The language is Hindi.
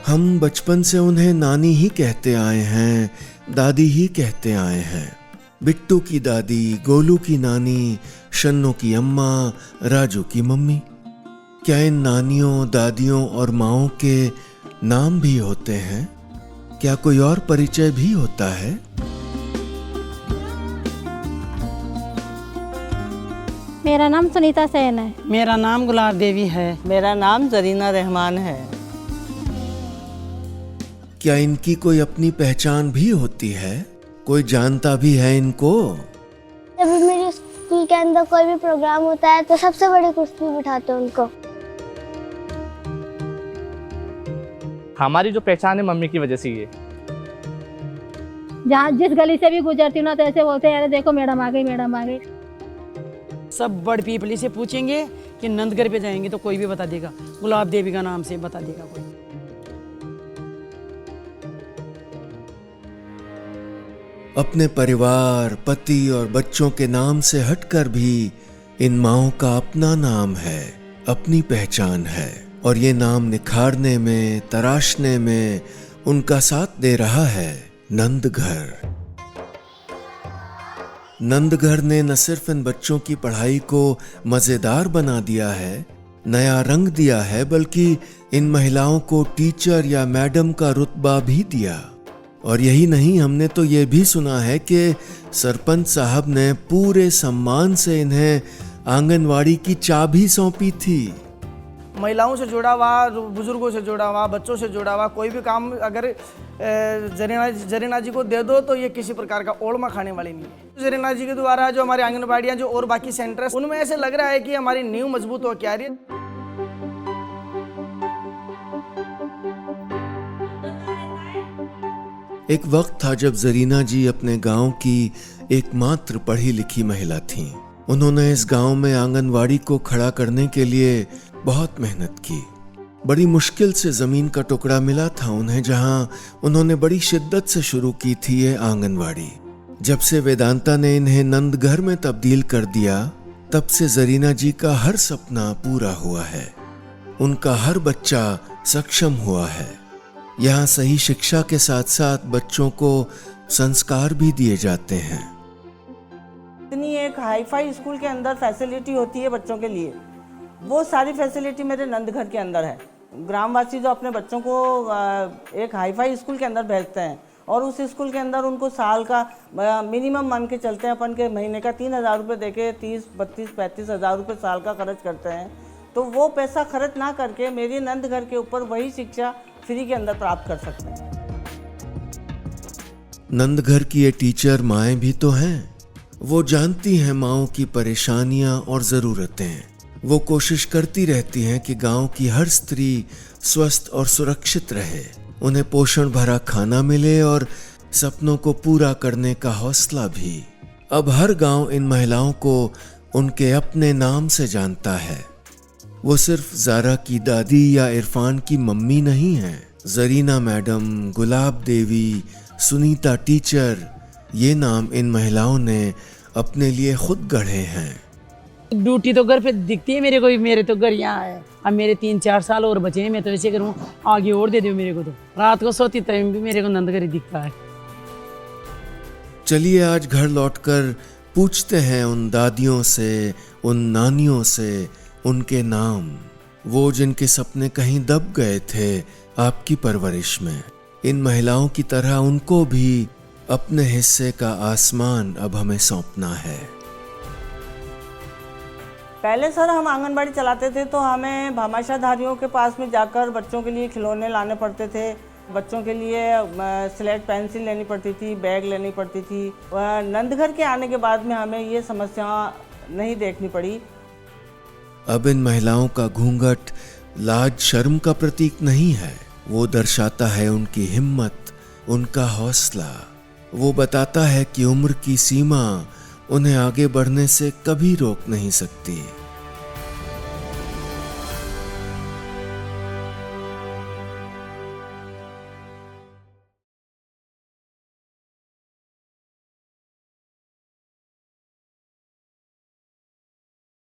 हम बचपन से उन्हें नानी ही कहते आए हैं, दादी ही कहते आए हैं। बिट्टू की दादी, गोलू की नानी, शन्नो की अम्मा, राजू की मम्मी। क्या इन नानियों, दादियों और माओं के नाम भी होते हैं? क्या कोई और परिचय भी होता है? मेरा नाम सुनीता सेन है। मेरा नाम गुलाब देवी है। मेरा नाम जरीना रहमान है। क्या इनकी कोई अपनी पहचान भी होती है? कोई जानता भी है इनको? जब भी मेरे स्कूल के अंदर कोई भी प्रोग्राम होता है तो सबसे बड़ी कुर्सी में बिठाते हैं उनको। हमारी जो पहचान है मम्मी की वजह से ये। जहाँ जिस गली से भी गुजरती हूँ ना तो ऐसे बोलते हैं, अरे देखो मैडम आ गई, मैडम आ गई। सब बड़ पीपली से पूछेंगे कि नंदगढ़ पे जाएंगे तो कोई भी बता देगा, गुलाब देवी का नाम से बता देगा कोई। अपने परिवार, पति और बच्चों के नाम से हटकर भी इन माओं का अपना नाम है, अपनी पहचान है, और ये नाम निखारने में, तराशने में उनका साथ दे रहा है नंदघर। नंदघर ने न सिर्फ इन बच्चों की पढ़ाई को मजेदार बना दिया है, नया रंग दिया है, बल्कि इन महिलाओं को टीचर या मैडम का रुतबा भी दिया। और यही नहीं, हमने तो ये भी सुना है कि सरपंच साहब ने पूरे सम्मान से इन्हें आंगनवाड़ी की चाबी सौंपी थी। महिलाओं से जुड़ा हुआ, बुजुर्गों से जुड़ा हुआ, बच्चों से जुड़ा हुआ कोई भी काम अगर जरीना जी को दे दो तो ये किसी प्रकार का ओलमा खाने वाली नहीं है। जरीना जी के द्वारा जो हमारी आंगनबाड़ियाँ जो और बाकी सेंटर उनमें ऐसे लग रहा है कि हमारी नींव मजबूत हो क्या रही है। एक वक्त था जब जरीना जी अपने गांव की एकमात्र पढ़ी लिखी महिला थीं। उन्होंने इस गांव में आंगनवाड़ी को खड़ा करने के लिए बहुत मेहनत की। बड़ी मुश्किल से जमीन का टुकड़ा मिला था उन्हें, जहां उन्होंने बड़ी शिद्दत से शुरू की थी ये आंगनवाड़ी। जब से वेदांता ने इन्हें नंदघर में तब्दील कर दिया, तब से जरीना जी का हर सपना पूरा हुआ है। उनका हर बच्चा सक्षम हुआ है। यहाँ सही शिक्षा के साथ साथ बच्चों को संस्कार भी दिए जाते हैं। इतनी एक हाईफाई स्कूल के अंदर फैसिलिटी होती है बच्चों के लिए, वो सारी फैसिलिटी मेरे नंदघर के अंदर है। ग्रामवासी जो अपने बच्चों को एक हाईफाई स्कूल के अंदर भेजते हैं और उस स्कूल के अंदर उनको साल का मिनिमम मान के चलते हैं अपन के महीने का 3,000 रुपये दे के 30-32-35,000 रुपये साल का खर्च करते हैं। तो वो पैसा खर्च ना करके मेरी नंदघर के ऊपर वही शिक्षा फ्री के अंदर प्राप्त कर सकते हैं। नंदघर की ये टीचर माएँ भी तो हैं। वो जानती हैं माओं की परेशानियां और ज़रूरतें। वो कोशिश करती रहती हैं कि गांव की हर स्त्री स्वस्थ और सुरक्षित रहे, उन्हें पोषण भरा खाना मिले और सपनों को पूरा करने का हौसला भी। अब हर गांव इन महिलाओं को उनके अपने नाम से जानता है। वो सिर्फ ज़ारा की दादी या इरफान की मम्मी नहीं है। जरीना मैडम, गुलाब देवी, सुनीता टीचर, ये नाम इन महिलाओं ने अपने लिए खुद गढ़े हैं। ड्यूटी तो घर पे दिखती है मेरे को, मेरे तो घर यहाँ है। अब मेरे 3-4 साल और बचे हैं, मैं तो ऐसे करूँ आगे और दे दो मेरे को। तो रात को सोती टाइम भी मेरे को नंदघर ही दिखता है। चलिए आज घर लौटकर पूछते हैं उन दादियों से, उन नानियों से उनके नाम, वो जिनके सपने कहीं दब गए थे आपकी परवरिश में। इन महिलाओं की तरह उनको भी अपने हिस्से का आसमान अब हमें सौंपना है। पहले सर हम आंगनबाड़ी चलाते थे तो हमें भामाशाधारियों के पास में जाकर बच्चों के लिए खिलौने लाने पड़ते थे। बच्चों के लिए स्लेट पेंसिल लेनी पड़ती थी, बैग लेनी पड़ती थी। नंदघर के आने के बाद में हमें ये समस्या नहीं देखनी पड़ी। अब इन महिलाओं का घूंघट लाज शर्म का प्रतीक नहीं है। वो दर्शाता है उनकी हिम्मत, उनका हौसला। वो बताता है कि उम्र की सीमा उन्हें आगे बढ़ने से कभी रोक नहीं सकती।